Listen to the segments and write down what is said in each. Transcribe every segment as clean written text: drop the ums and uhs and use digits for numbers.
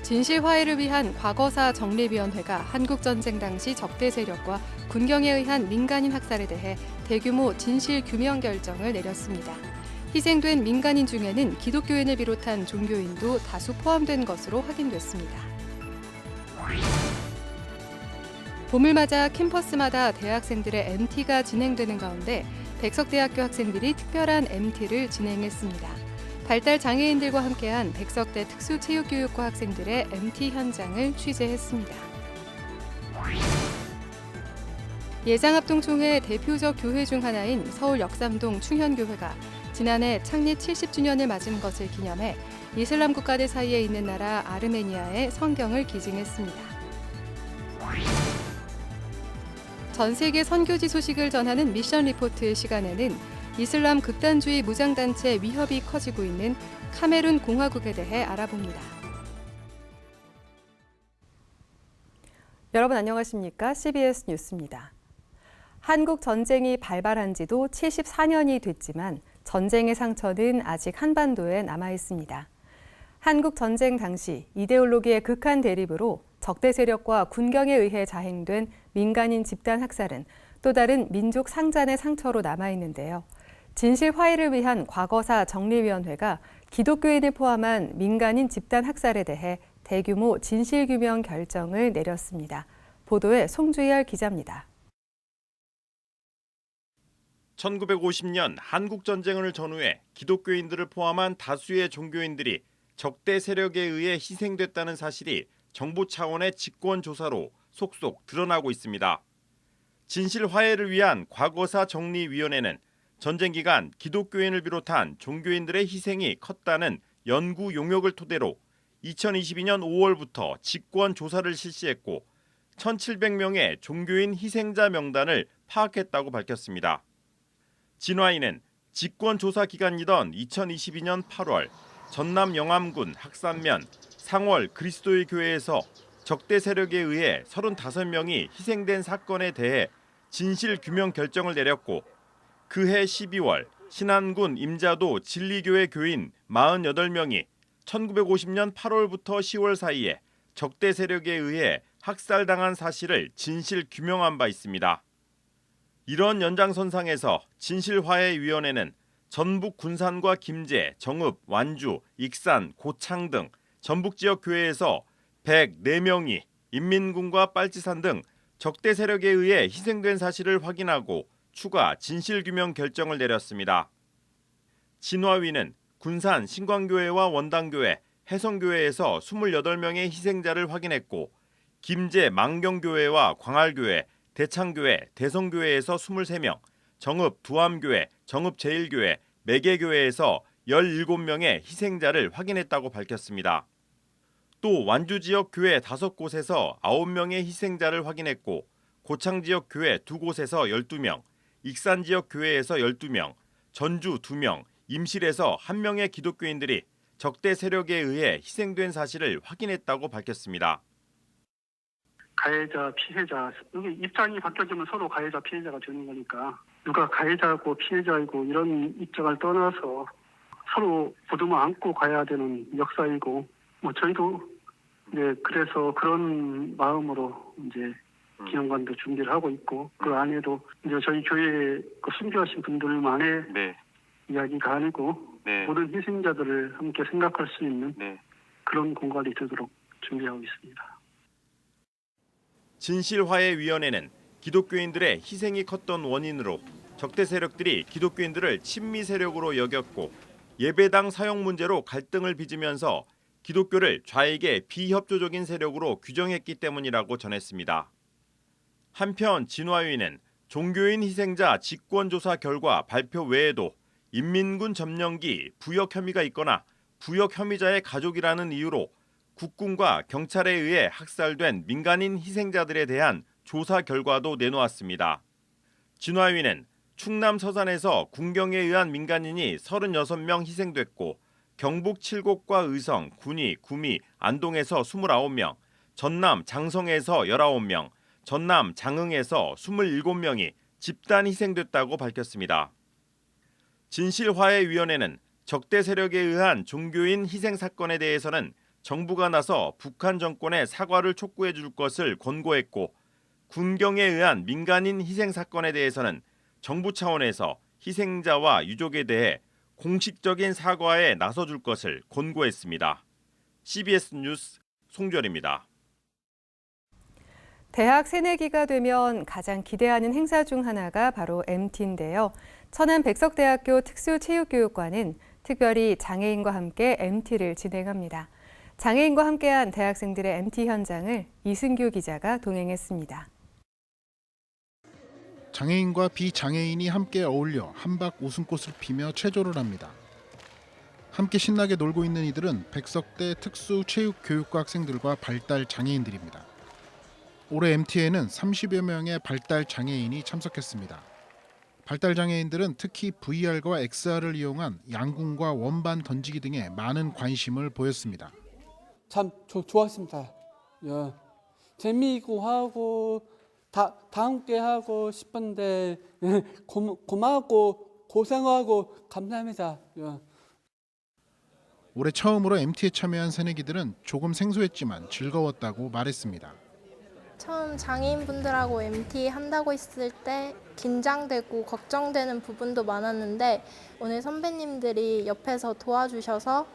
진실화해를 위한 과거사 정립위원회가 한국전쟁 당시 적대 세력과 군경에 의한 민간인 학살에 대해 대규모 진실 규명 결정을 내렸습니다. 희생된 민간인 중에는 기독교인을 비롯한 종교인도 다수 포함된 것으로 확인됐습니다. 봄을 맞아 캠퍼스마다 대학생들의 MT가 진행되는 가운데 백석대학교 학생들이 특별한 MT를 진행했습니다. 발달 장애인들과 함께한 백석대 특수체육교육과 학생들의 MT 현장을 취재했습니다. 예장합동총회 대표적 교회 중 하나인 서울 역삼동 충현교회가 지난해 창립 70주년을 맞은 것을 기념해 이슬람 국가들 사이에 있는 나라 아르메니아에 성경을 기증했습니다. 전 세계 선교지 소식을 전하는 미션 리포트 시간에는 이슬람 극단주의 무장단체 위협이 커지고 있는 카메룬 공화국에 대해 알아봅니다. 여러분 안녕하십니까? CBS 뉴스입니다. 한국 전쟁이 발발한 지도 74년이 됐지만 전쟁의 상처는 아직 한반도에 남아 있습니다. 한국 전쟁 당시 이데올로기의 극한 대립으로 적대 세력과 군경에 의해 자행된 민간인 집단 학살은 또 다른 민족 상잔의 상처로 남아 있는데요. 진실 화해를 위한 과거사 정리위원회가 기독교인을 포함한 민간인 집단 학살에 대해 대규모 진실 규명 결정을 내렸습니다. 보도에 송주열 기자입니다. 1950년 한국전쟁을 전후해 기독교인들을 포함한 다수의 종교인들이 적대 세력에 의해 희생됐다는 사실이 정부 차원의 직권조사로 속속 드러나고 있습니다. 진실 화해를 위한 과거사 정리위원회는 전쟁 기간 기독교인을 비롯한 종교인들의 희생이 컸다는 연구 용역을 토대로 2022년 5월부터 직권 조사를 실시했고 1,700명의 종교인 희생자 명단을 파악했다고 밝혔습니다. 진화위는 직권 조사 기간이던 2022년 8월 전남 영암군 학산면 상월 그리스도의 교회에서 적대 세력에 의해 35명이 희생된 사건에 대해 진실 규명 결정을 내렸고 그해 12월 신안군 임자도 진리교회 교인 48명이 1950년 8월부터 10월 사이에 적대 세력에 의해 학살당한 사실을 진실 규명한 바 있습니다. 이런 연장선상에서 진실화해위원회는 전북 군산과 김제, 정읍, 완주, 익산, 고창 등 전북 지역 교회에서 104명이 인민군과 빨치산 등 적대 세력에 의해 희생된 사실을 확인하고 추가 진실규명 결정을 내렸습니다. 진화위는 군산 신광교회와 원당교회, 해성교회에서 28명의 희생자를 확인했고 김제 망경교회와 광활교회, 대창교회, 대성교회에서 23명, 정읍 두암교회, 정읍제일교회, 매개교회에서 17명의 희생자를 확인했다고 밝혔습니다. 또 완주 지역 교회 5곳에서 9명의 희생자를 확인했고 고창 지역 교회 2곳에서 12명, 익산 지역 교회에서 12명, 전주 2명, 임실에서 1명의 기독교인들이 적대 세력에 의해 희생된 사실을 확인했다고 밝혔습니다. 가해자, 피해자, 여기 입장이 바뀌어지면 서로 가해자, 피해자가 되는 거니까 누가 가해자고 피해자이고 이런 입장을 떠나서 서로 보듬어 안고 가야 되는 역사이고 저희도 그래서 그런 마음으로 이제 기념관도 준비를 하고 있고 그 안에도 이제 저희 교회에 순교하신 분들만의 이야기가 아니고 모든 희생자들을 함께 생각할 수 있는 그런 공간이 되도록 준비하고 있습니다. 진실화해위원회는 기독교인들의 희생이 컸던 원인으로 적대 세력들이 기독교인들을 친미 세력으로 여겼고 예배당 사용 문제로 갈등을 빚으면서 기독교를 좌익의 비협조적인 세력으로 규정했기 때문이라고 전했습니다. 한편 진화위는 종교인 희생자 직권조사 결과 발표 외에도 인민군 점령기 부역 혐의가 있거나 부역 혐의자의 가족이라는 이유로 국군과 경찰에 의해 학살된 민간인 희생자들에 대한 조사 결과도 내놓았습니다. 진화위는 충남 서산에서 군경에 의한 민간인이 36명 희생됐고 경북 칠곡과 의성, 군위, 구미, 안동에서 29명, 전남 장성에서 19명, 전남 장흥에서 27명이 집단 희생됐다고 밝혔습니다. 진실화해위원회는 적대 세력에 의한 종교인 희생 사건에 대해서는 정부가 나서 북한 정권에 사과를 촉구해 줄 것을 권고했고 군경에 의한 민간인 희생 사건에 대해서는 정부 차원에서 희생자와 유족에 대해 공식적인 사과에 나서줄 것을 권고했습니다. CBS 뉴스 송절입니다. 대학 새내기가 되면 가장 기대하는 행사 중 하나가 바로 MT인데요. 천안 백석대학교 특수체육교육과는 특별히 장애인과 함께 MT를 진행합니다. 장애인과 함께한 대학생들의 MT 현장을 이승규 기자가 동행했습니다. 장애인과 비장애인이 함께 어울려 한박 웃음꽃을 피며 체조를 합니다. 함께 신나게 놀고 있는 이들은 백석대 특수체육교육과 학생들과 발달 장애인들입니다. 올해 MT에는 30여 명의 발달 장애인이 참석했습니다. 발달 장애인들은 특히 VR과 XR을 이용한 양궁과 원반 던지기 등에 많은 관심을 보였습니다. 참 좋았습니다. 예. 재미있고 하고 다 함께 하고 싶은데 고마웠고 고생하고 감사합니다. 예. 올해 처음으로 MT에 참여한 새내기들은 조금 생소했지만 즐거웠다고 말했습니다. 처음 장애인분들하고 MT 한다고 했을 때 긴장되고 걱정되는 부분도 많았는데 오늘 선배님들이 옆에서 도와주셔서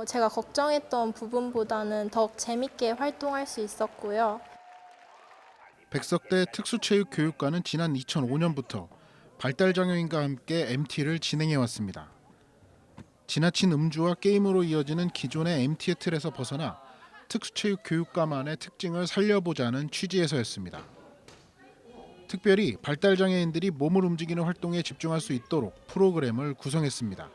제가 걱정했던 부분보다는 더 재밌게 활동할 수 있었고요. 백석대 특수체육교육과는 지난 2005년부터 발달장애인과 함께 MT를 진행해왔습니다. 지나친 음주와 게임으로 이어지는 기존의 MT의 틀에서 벗어나 특수체육교육과만의 특징을 살려보자는 취지에서였습니다. 특별히 발달장애인들이 몸을 움직이는 활동에 집중할 수 있도록 프로그램을 구성했습니다.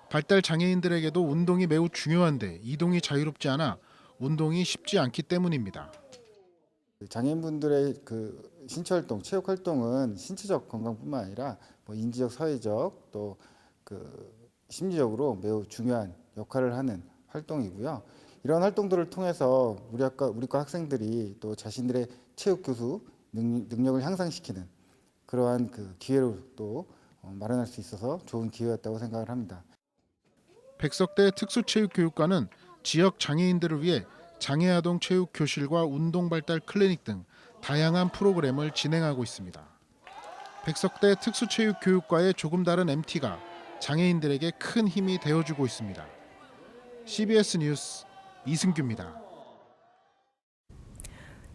발달장애인들에게도 운동이 매우 중요한데 이동이 자유롭지 않아 운동이 쉽지 않기 때문입니다. 장애인분들의 신체 활동, 체육 활동은 신체적 건강뿐만 아니라 인지적, 사회적 또 심리적으로 매우 중요한 역할을 하는 활동이고요. 이런 활동들을 통해서 우리 과 학생들이 또 자신들의 체육 교수 능력을 향상시키는 그러한 기회를 또 마련할 수 있어서 좋은 기회였다고 생각을 합니다. 백석대 특수체육교육과는 지역 장애인들을 위해 장애아동 체육교실과 운동발달 클리닉 등 다양한 프로그램을 진행하고 있습니다. 백석대 특수체육교육과의 조금 다른 MT가 장애인들에게 큰 힘이 되어주고 있습니다. CBS 뉴스 이승규입니다.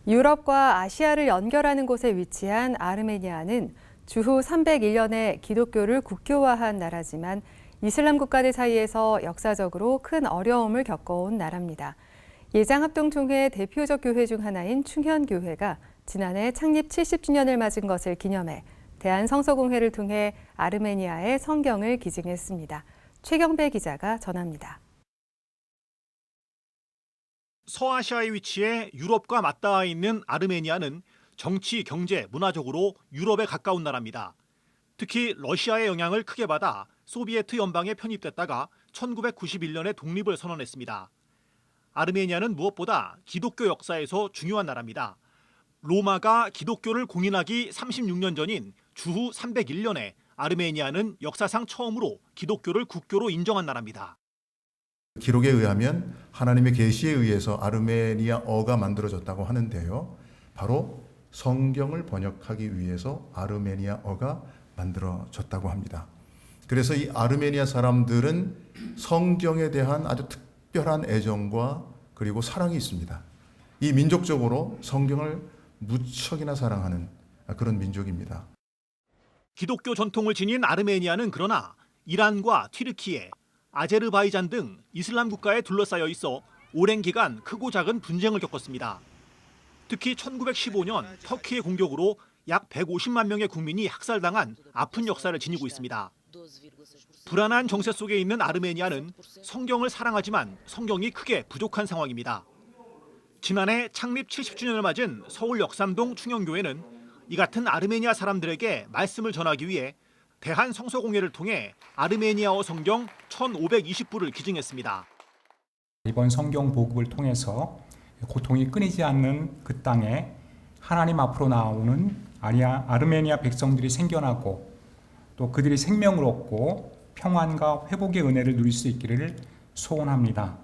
유럽과 아시아를 연결하는 곳에 위치한 아르메니아는 주후 301년에 기독교를 국교화한 나라지만 이슬람 국가들 사이에서 역사적으로 큰 어려움을 겪어온 나라입니다. 예장합동총회 대표적 교회 중 하나인 충현교회가 지난해 창립 70주년을 맞은 것을 기념해 대한성서공회를 통해 아르메니아의 성경을 기증했습니다. 최경배 기자가 전합니다. 서아시아에 위치해 유럽과 맞닿아 있는 아르메니아는 정치, 경제, 문화적으로 유럽에 가까운 나라입니다. 특히 러시아의 영향을 크게 받아 소비에트 연방에 편입됐다가 1991년에 독립을 선언했습니다. 아르메니아는 무엇보다 기독교 역사에서 중요한 나라입니다. 로마가 기독교를 공인하기 36년 전인 주후 301년에 아르메니아는 역사상 처음으로 기독교를 국교로 인정한 나라입니다. 기록에 의하면 하나님의 계시에 의해서 아르메니아어가 만들어졌다고 하는데요. 바로 성경을 번역하기 위해서 아르메니아어가 만들어졌다고 합니다. 그래서 이 아르메니아 사람들은 성경에 대한 아주 특별한 애정과 그리고 사랑이 있습니다. 이 민족적으로 성경을 무척이나 사랑하는 그런 민족입니다. 기독교 전통을 지닌 아르메니아는 그러나 이란과 튀르키예, 아제르바이잔 등 이슬람 국가에 둘러싸여 있어 오랜 기간 크고 작은 분쟁을 겪었습니다. 특히 1915년 터키의 공격으로 약 150만 명의 국민이 학살당한 아픈 역사를 지니고 있습니다. 불안한 정세 속에 있는 아르메니아는 성경을 사랑하지만 성경이 크게 부족한 상황입니다. 지난해 창립 70주년을 맞은 서울 역삼동 충현교회는 이 같은 아르메니아 사람들에게 말씀을 전하기 위해 대한성서공회를 통해 아르메니아어 성경 1520부를 기증했습니다. 이번 성경 보급을 통해서 고통이 끊이지 않는 그 땅에 하나님 앞으로 나오는 아르메니아 백성들이 생겨나고 또 그들이 생명을 얻고 평안과 회복의 은혜를 누릴 수 있기를 소원합니다.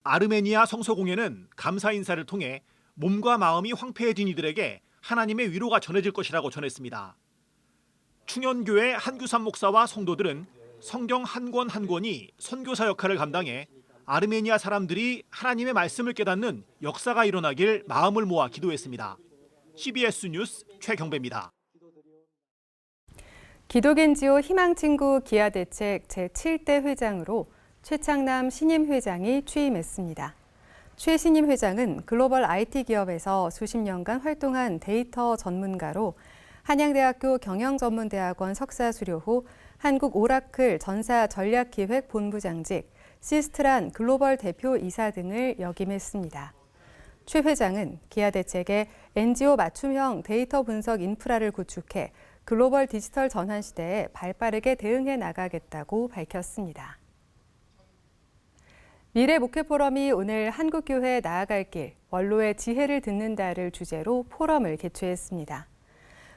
아르메니아 성서공회는 감사 인사를 통해 몸과 마음이 황폐해진 이들에게 하나님의 위로가 전해질 것이라고 전했습니다. 충현교회 한규삼 목사와 성도들은 성경 한 권 한 권이 선교사 역할을 감당해 아르메니아 사람들이 하나님의 말씀을 깨닫는 역사가 일어나길 마음을 모아 기도했습니다. CBS 뉴스 최경배입니다. 기독NGO 희망친구 기아대책 제7대 회장으로 최창남 신임 회장이 취임했습니다. 최 신임 회장은 글로벌 IT 기업에서 수십 년간 활동한 데이터 전문가로 한양대학교 경영전문대학원 석사 수료 후 한국 오라클 전사전략기획 본부장직, 시스트란 글로벌 대표이사 등을 역임했습니다. 최 회장은 기아대책의 NGO 맞춤형 데이터 분석 인프라를 구축해 글로벌 디지털 전환 시대에 발빠르게 대응해 나가겠다고 밝혔습니다. 미래 목회 포럼이 오늘 한국교회 나아갈 길, 원로의 지혜를 듣는다를 주제로 포럼을 개최했습니다.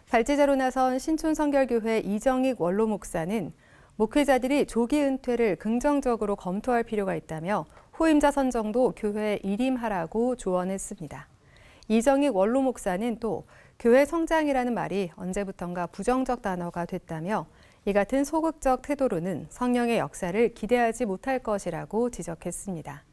발제자로 나선 신촌성결교회 이정익 원로 목사는 목회자들이 조기 은퇴를 긍정적으로 검토할 필요가 있다며 후임자 선정도 교회에 일임하라고 조언했습니다. 이정익 원로 목사는 또 교회 성장이라는 말이 언제부턴가 부정적 단어가 됐다며 이 같은 소극적 태도로는 성령의 역사를 기대하지 못할 것이라고 지적했습니다.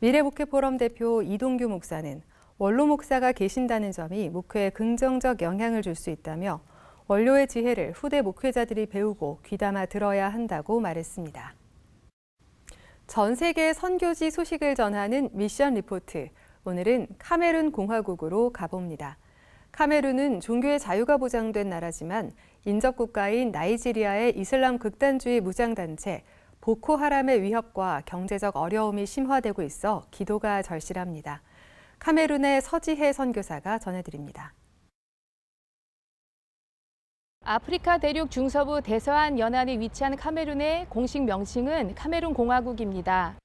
미래목회포럼 대표 이동규 목사는 원로 목사가 계신다는 점이 목회에 긍정적 영향을 줄 수 있다며 원로의 지혜를 후대 목회자들이 배우고 귀담아 들어야 한다고 말했습니다. 전 세계 선교지 소식을 전하는 미션 리포트. 오늘은 카메룬 공화국으로 가봅니다. 카메룬은 종교의 자유가 보장된 나라지만 인접국가인 나이지리아의 이슬람 극단주의 무장단체 보코하람의 위협과 경제적 어려움이 심화되고 있어 기도가 절실합니다. 카메룬의 서지혜 선교사가 전해드립니다. 아프리카 대륙 중서부 대서안 연안에 위치한 카메룬의 공식 명칭은 카메룬 공화국입니다.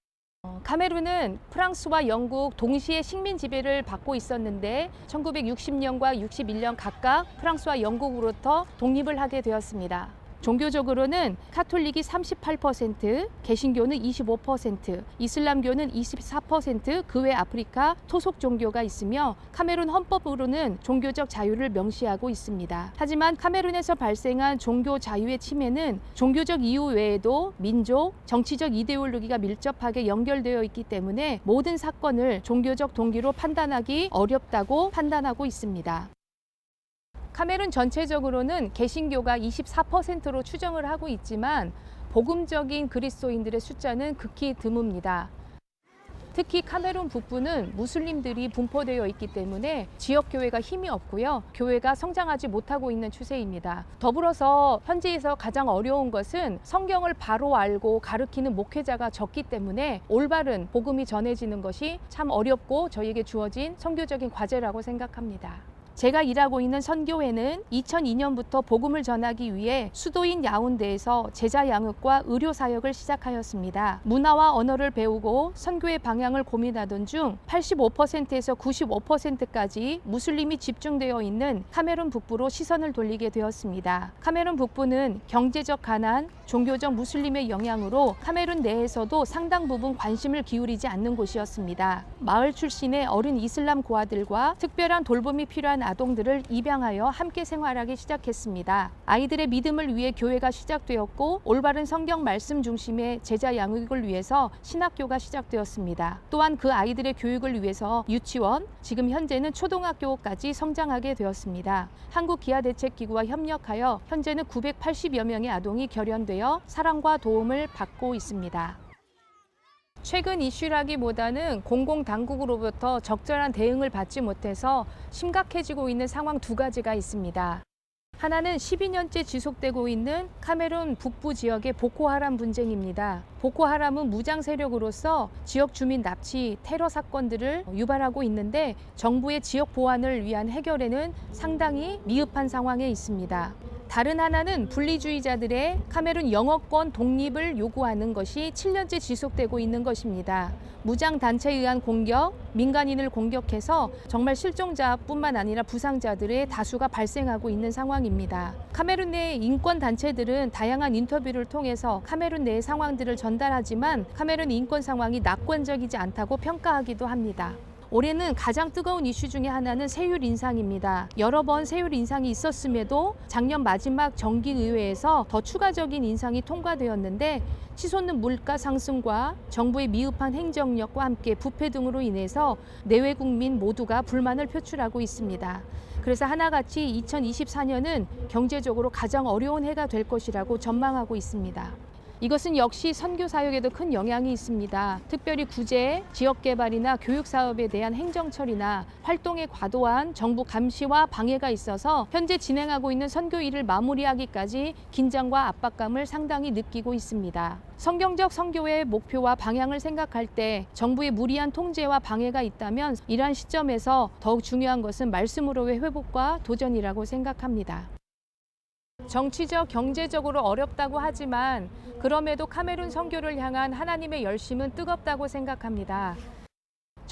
카메룬은 프랑스와 영국 동시에 식민 지배를 받고 있었는데 1960년과 61년 각각 프랑스와 영국으로부터 독립을 하게 되었습니다. 종교적으로는 카톨릭이 38%, 개신교는 25%, 이슬람교는 24%, 그 외 아프리카 토속 종교가 있으며 카메룬 헌법으로는 종교적 자유를 명시하고 있습니다. 하지만 카메룬에서 발생한 종교 자유의 침해는 종교적 이유 외에도 민족, 정치적 이데올로기가 밀접하게 연결되어 있기 때문에 모든 사건을 종교적 동기로 판단하기 어렵다고 판단하고 있습니다. 카메룬 전체적으로는 개신교가 24%로 추정을 하고 있지만 복음적인 그리스도인들의 숫자는 극히 드뭅니다. 특히 카메룬 북부는 무슬림들이 분포되어 있기 때문에 지역교회가 힘이 없고요. 교회가 성장하지 못하고 있는 추세입니다. 더불어서 현지에서 가장 어려운 것은 성경을 바로 알고 가르치는 목회자가 적기 때문에 올바른 복음이 전해지는 것이 참 어렵고 저희에게 주어진 선교적인 과제라고 생각합니다. 제가 일하고 있는 선교회는 2002년부터 복음을 전하기 위해 수도인 야운데에서 제자 양육과 의료 사역을 시작하였습니다. 문화와 언어를 배우고 선교의 방향을 고민하던 중 85%에서 95%까지 무슬림이 집중되어 있는 카메룬 북부로 시선을 돌리게 되었습니다. 카메룬 북부는 경제적 가난, 종교적 무슬림의 영향으로 카메룬 내에서도 상당 부분 관심을 기울이지 않는 곳이었습니다. 마을 출신의 어린 이슬람 고아들과 특별한 돌봄이 필요한 아동들을 입양하여 함께 생활하기 시작했습니다. 아이들의 믿음을 위해 교회가 시작되었고 올바른 성경 말씀 중심의 제자 양육을 위해서 신학교가 시작되었습니다. 또한 그 아이들의 교육을 위해서 유치원, 지금 현재는 초등학교까지 성장하게 되었습니다. 한국기아대책기구와 협력하여 현재는 980여 명의 아동이 결연되어 사랑과 도움을 받고 있습니다. 최근 이슈라기보다는 공공당국으로부터 적절한 대응을 받지 못해서 심각해지고 있는 상황 두 가지가 있습니다. 하나는 12년째 지속되고 있는 카메룬 북부 지역의 보코하람 분쟁입니다. 보코하람은 무장 세력으로서 지역 주민 납치, 테러 사건들을 유발하고 있는데 정부의 지역 보안을 위한 해결에는 상당히 미흡한 상황에 있습니다. 다른 하나는 분리주의자들의 카메룬 영어권 독립을 요구하는 것이 7년째 지속되고 있는 것입니다. 무장단체에 의한 공격, 민간인을 공격해서 정말 실종자뿐만 아니라 부상자들의 다수가 발생하고 있는 상황입니다. 카메룬 내 인권단체들은 다양한 인터뷰를 통해서 카메룬 내의 상황들을 전달하지만 카메룬 인권 상황이 낙관적이지 않다고 평가하기도 합니다. 올해는 가장 뜨거운 이슈 중에 하나는 세율 인상입니다. 여러 번 세율 인상이 있었음에도 작년 마지막 정기의회에서 더 추가적인 인상이 통과되었는데 치솟는 물가 상승과 정부의 미흡한 행정력과 함께 부패 등으로 인해서 내외 국민 모두가 불만을 표출하고 있습니다. 그래서 하나같이 2024년은 경제적으로 가장 어려운 해가 될 것이라고 전망하고 있습니다. 이것은 역시 선교 사역에도 큰 영향이 있습니다. 특별히 구제, 지역개발이나 교육사업에 대한 행정처리나 활동에 과도한 정부 감시와 방해가 있어서 현재 진행하고 있는 선교 일을 마무리하기까지 긴장과 압박감을 상당히 느끼고 있습니다. 성경적 선교의 목표와 방향을 생각할 때 정부의 무리한 통제와 방해가 있다면 이러한 시점에서 더욱 중요한 것은 말씀으로의 회복과 도전이라고 생각합니다. 정치적, 경제적으로 어렵다고 하지만 그럼에도 카메룬 선교를 향한 하나님의 열심은 뜨겁다고 생각합니다.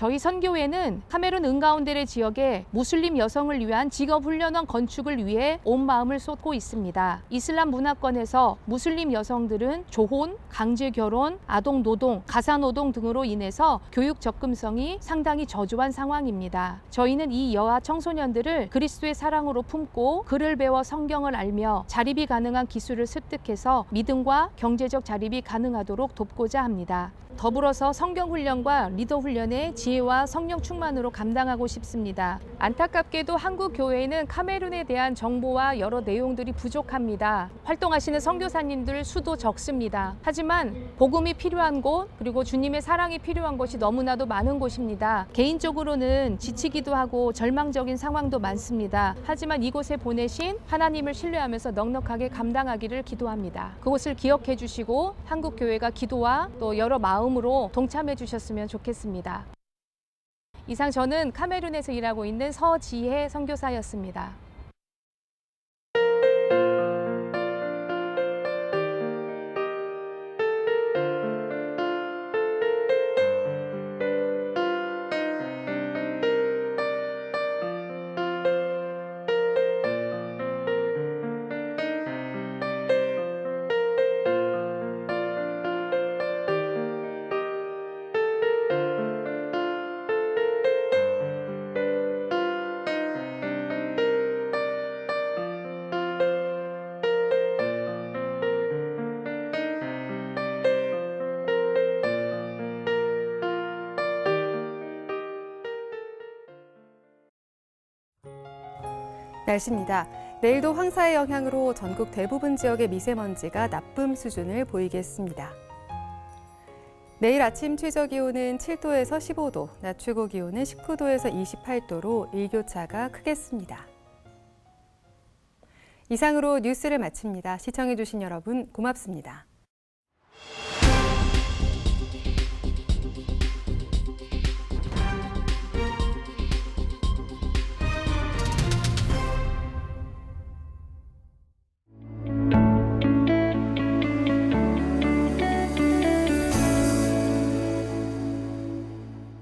저희 선교회는 카메룬 은가운데레 지역에 무슬림 여성을 위한 직업훈련원 건축을 위해 온 마음을 쏟고 있습니다. 이슬람 문화권에서 무슬림 여성들은 조혼, 강제결혼, 아동노동, 가사노동 등으로 인해서 교육 접근성이 상당히 저조한 상황입니다. 저희는 이 여아 청소년들을 그리스도의 사랑으로 품고 글을 배워 성경을 알며 자립이 가능한 기술을 습득해서 믿음과 경제적 자립이 가능하도록 돕고자 합니다. 더불어서 성경훈련과 리더훈련의 지혜와 성령 충만으로 감당하고 싶습니다. 안타깝게도 한국 교회에는 카메룬에 대한 정보와 여러 내용들이 부족합니다. 활동하시는 선교사님들 수도 적습니다. 하지만 복음이 필요한 곳, 그리고 주님의 사랑이 필요한 곳이 너무나도 많은 곳입니다. 개인적으로는 지치기도 하고 절망적인 상황도 많습니다. 하지만 이곳에 보내신 하나님을 신뢰하면서 넉넉하게 감당하기를 기도합니다. 그곳을 기억해 주시고 한국 교회가 기도와 또 여러 마음으로 동참해 주셨으면 좋겠습니다. 이상 저는 카메룬에서 일하고 있는 서지혜 선교사였습니다. 날씨입니다. 내일도 황사의 영향으로 전국 대부분 지역의 미세먼지가 나쁨 수준을 보이겠습니다. 내일 아침 최저기온은 7도에서 15도, 낮 최고기온은 19도에서 28도로 일교차가 크겠습니다. 이상으로 뉴스를 마칩니다. 시청해주신 여러분 고맙습니다.